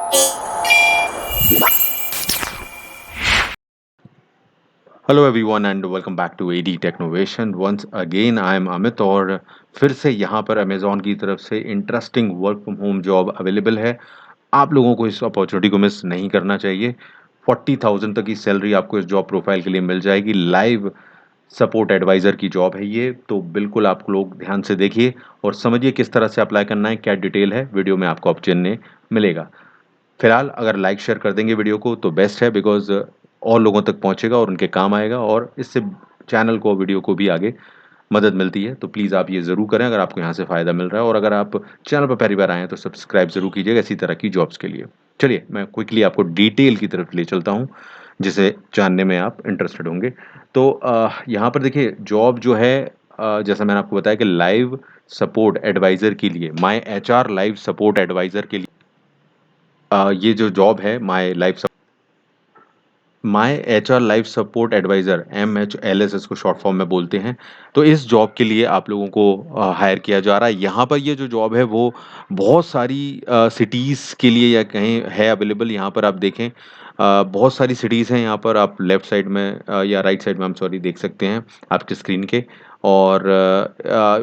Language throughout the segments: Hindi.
Hello everyone and welcome back to AD Technovation. Once again I am Amit और फिर से यहाँ पर अमेजोन की तरफ से interesting work from home job available है। आप लोगों को इस अपॉर्चुनिटी को मिस नहीं करना चाहिए। 40,000 तक की सैलरी आपको इस जॉब प्रोफाइल के लिए मिल जाएगी। लाइव सपोर्ट एडवाइज़र की जॉब है ये, तो बिल्कुल आप लोग ध्यान से देखिए और समझिए किस तरह से अप्लाई करना है, क्या डिटेल है, वीडियो में आपको ऑप्शन में मिलेगा। फिलहाल अगर लाइक शेयर कर देंगे वीडियो को तो बेस्ट है, बिकॉज और लोगों तक पहुंचेगा और उनके काम आएगा और इससे चैनल को, वीडियो को भी आगे मदद मिलती है। तो प्लीज़ आप ये ज़रूर करें अगर आपको यहाँ से फ़ायदा मिल रहा है, और अगर आप चैनल पर पहली बार आए हैं तो सब्सक्राइब ज़रूर कीजिएगा इसी तरह की जॉब्स के लिए। चलिए मैं क्विकली आपको डिटेल की तरफ ले चलता हूँ जिसे जानने में आप इंटरेस्टेड होंगे। तो यहाँ पर देखिए जॉब जो है, जैसा मैंने आपको बताया कि लाइव सपोर्ट एडवाइज़र के लिए, my H R live support adviser के लिए ये जो जॉब है, my H R life support adviser, MHLS इसको शॉर्ट फॉर्म में बोलते हैं। तो इस जॉब के लिए आप लोगों को हायर किया जा रहा है। यहाँ पर ये जो जॉब है वो बहुत सारी सिटीज़ के लिए या कहीं है अवेलेबल। यहाँ पर आप देखें, बहुत सारी सिटीज़ हैं। यहाँ पर आप लेफ्ट साइड में या राइट साइड में, हम सॉरी, देख सकते हैं आपके स्क्रीन के। और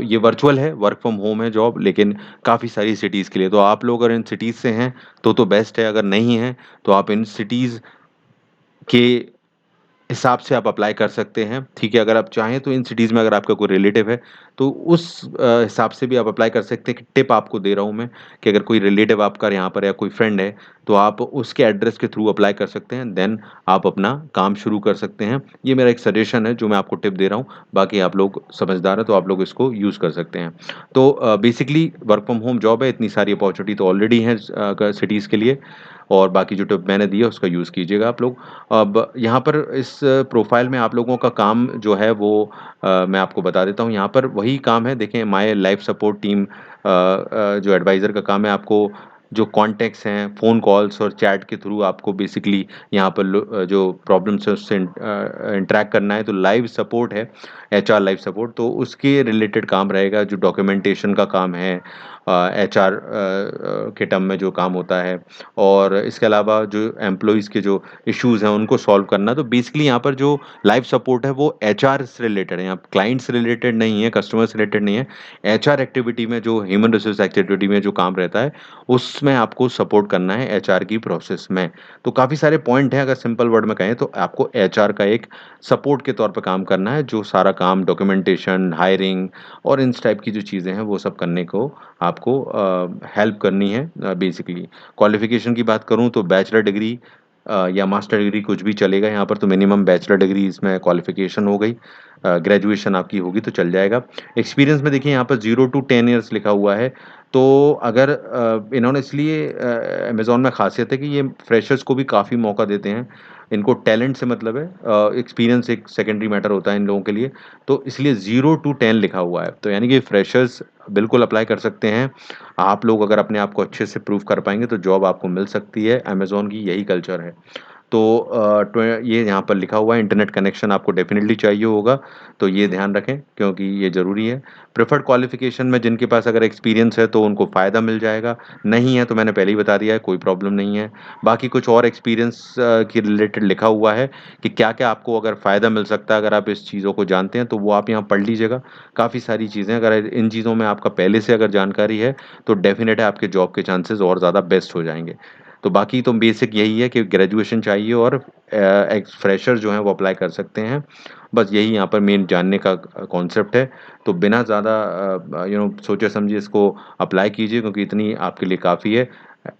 ये वर्चुअल है, वर्क फ्रॉम होम है जॉब, लेकिन काफ़ी सारी सिटीज़ के लिए। तो आप लोग अगर इन सिटीज़ से हैं तो बेस्ट है, अगर नहीं हैं तो आप इन सिटीज़ के हिसाब से आप अप्लाई कर सकते हैं, ठीक है? अगर आप चाहें तो इन सिटीज़ में अगर आपका कोई रिलेटिव है, तो उस हिसाब से भी आप अप्लाई कर सकते हैं। कि टिप आपको दे रहा हूँ मैं, कि अगर कोई रिलेटिव आपका यहाँ पर या कोई फ्रेंड है, तो आप उसके एड्रेस के थ्रू अप्लाई कर सकते हैं, देन आप अपना काम शुरू कर सकते हैं। ये मेरा एक सजेशन है जो मैं आपको टिप दे रहा हूँ, बाकी आप लोग समझदार हैं तो आप लोग इसको यूज़ कर सकते हैं। तो basically work from home job है, इतनी सारी अपॉर्चुनिटी तो ऑलरेडी हैं सिटीज़ के लिए, और बाकी जो टिप मैंने दी है उसका यूज़ कीजिएगा आप लोग। अब यहाँ पर इस प्रोफ़ाइल में आप लोगों का काम जो है वो मैं आपको बता देता हूँ। यहाँ पर वही काम है, देखें, माय लाइफ़ सपोर्ट टीम जो एडवाइज़र का काम है, आपको जो कॉन्टैक्ट्स हैं, फ़ोन कॉल्स और चैट के थ्रू आपको बेसिकली यहाँ पर जो प्रॉब्लम्स है उससे इंटरैक्ट करना है। तो लाइव सपोर्ट है, एचआर लाइव सपोर्ट, तो उसके रिलेटेड काम रहेगा। जो डॉक्यूमेंटेशन का काम है, एचआर के टर्म में जो काम होता है, और इसके अलावा जो एम्प्लॉइज़ के जो इश्यूज़ हैं उनको सॉल्व करना। तो बेसिकली यहाँ पर जो लाइव सपोर्ट है वो एचआर से रिलेटेड है, यहाँ क्लाइंट से रिलेटेड नहीं है, कस्टमर से रिलेटेड नहीं है। एचआर एक्टिविटी में, जो ह्यूमन रिसोर्स एक्टिविटी में जो काम रहता है, उसमें आपको सपोर्ट करना है एचआर की प्रोसेस में। तो काफ़ी सारे पॉइंट हैं, अगर सिंपल वर्ड में कहें तो आपको एचआर का एक सपोर्ट के तौर पे काम करना है। जो सारा काम डॉक्यूमेंटेशन, हायरिंग और इन टाइप की जो चीज़ें हैं वो सब करने को आपको हेल्प करनी है बेसिकली। क्वालिफ़िकेशन की बात करूँ तो बैचलर डिग्री या मास्टर डिग्री कुछ भी चलेगा यहाँ पर। तो मिनिमम बैचलर डिग्री इसमें क्वालिफ़िकेशन हो गई, ग्रेजुएशन आपकी होगी तो चल जाएगा। एक्सपीरियंस में देखिए यहाँ पर 0 टू 10 इयर्स लिखा हुआ है। तो अगर इन्होंने इसलिए अमेज़न में ख़ासियत है कि ये फ्रेशर्स को भी काफ़ी मौका देते हैं। इनको टैलेंट से मतलब है, एक्सपीरियंस एक सेकेंडरी मैटर होता है इन लोगों के लिए। तो इसलिए 0 टू 10 लिखा हुआ है, तो यानी कि फ्रेशर्स बिल्कुल अप्लाई कर सकते हैं। आप लोग अगर अपने आप को अच्छे से प्रूव कर पाएँगे तो जॉब आपको मिल सकती है, अमेज़न की यही कल्चर है। तो ये यहाँ पर लिखा हुआ है, इंटरनेट कनेक्शन आपको डेफ़िनिटली चाहिए होगा, तो ये ध्यान रखें क्योंकि ये ज़रूरी है। प्रेफर्ड क्वालिफ़िकेशन में जिनके पास अगर एक्सपीरियंस है तो उनको फ़ायदा मिल जाएगा, नहीं है तो मैंने पहले ही बता दिया है, कोई प्रॉब्लम नहीं है। बाकी कुछ और एक्सपीरियंस के रिलेटेड लिखा हुआ है कि क्या-क्या आपको अगर फ़ायदा मिल सकता है, अगर आप इस चीज़ों को जानते हैं तो वो आप यहाँ पढ़ लीजिएगा। काफ़ी सारी चीज़ें, अगर इन चीज़ों में आपका पहले से अगर जानकारी है तो डेफ़िनेट है आपके जॉब के चांसेस और ज़्यादा बेस्ट हो जाएँगे। तो बाकी तो बेसिक यही है कि ग्रेजुएशन चाहिए और एक्स फ्रेशर जो हैं वो अप्लाई कर सकते हैं। बस यही यहाँ पर मेन जानने का कॉन्सेप्ट है। तो बिना ज़्यादा सोचे समझे इसको अप्लाई कीजिए क्योंकि इतनी आपके लिए काफ़ी है।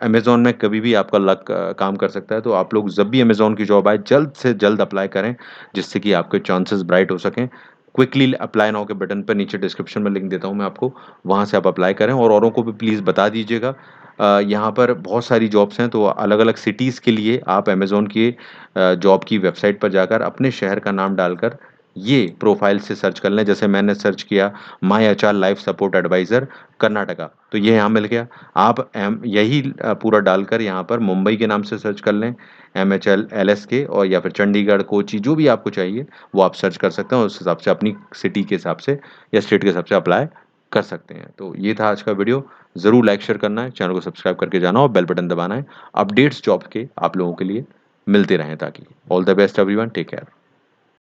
अमेज़न में कभी भी आपका लक काम कर सकता है, तो आप लोग जब भी अमेज़न की जॉब आए जल्द से जल्द अप्लाई करें, जिससे कि आपके चांसेस ब्राइट हो सकें। क्विकली अप्लाई नाउ के बटन पे नीचे डिस्क्रिप्शन में लिंक देता हूँ मैं आपको, वहाँ से आप अप्लाई करें और औरों को भी प्लीज़ बता दीजिएगा। यहाँ पर बहुत सारी जॉब्स हैं, तो अलग-अलग सिटीज़ के लिए आप अमेज़न की जॉब की वेबसाइट पर जाकर अपने शहर का नाम डालकर ये प्रोफ़ाइल से सर्च कर लें। जैसे मैंने सर्च किया my HR life support adviser Karnataka, तो ये यहाँ मिल गया। आप यही पूरा डालकर यहाँ पर मुंबई के नाम से सर्च कर लें, MHLS के, और या फिर चंडीगढ़, कोची, जो भी आपको चाहिए वो आप सर्च कर सकते हैं और उस हिसाब से अपनी सिटी के हिसाब से या स्टेट के हिसाब से अप्लाई कर सकते हैं। तो ये था आज का वीडियो। ज़रूर लाइक शेयर करना है, चैनल को सब्सक्राइब करके जाना और बेल बटन दबाना है। अपडेट्स जॉब के आप लोगों के लिए मिलते रहें ताकि। All the best everyone, take care.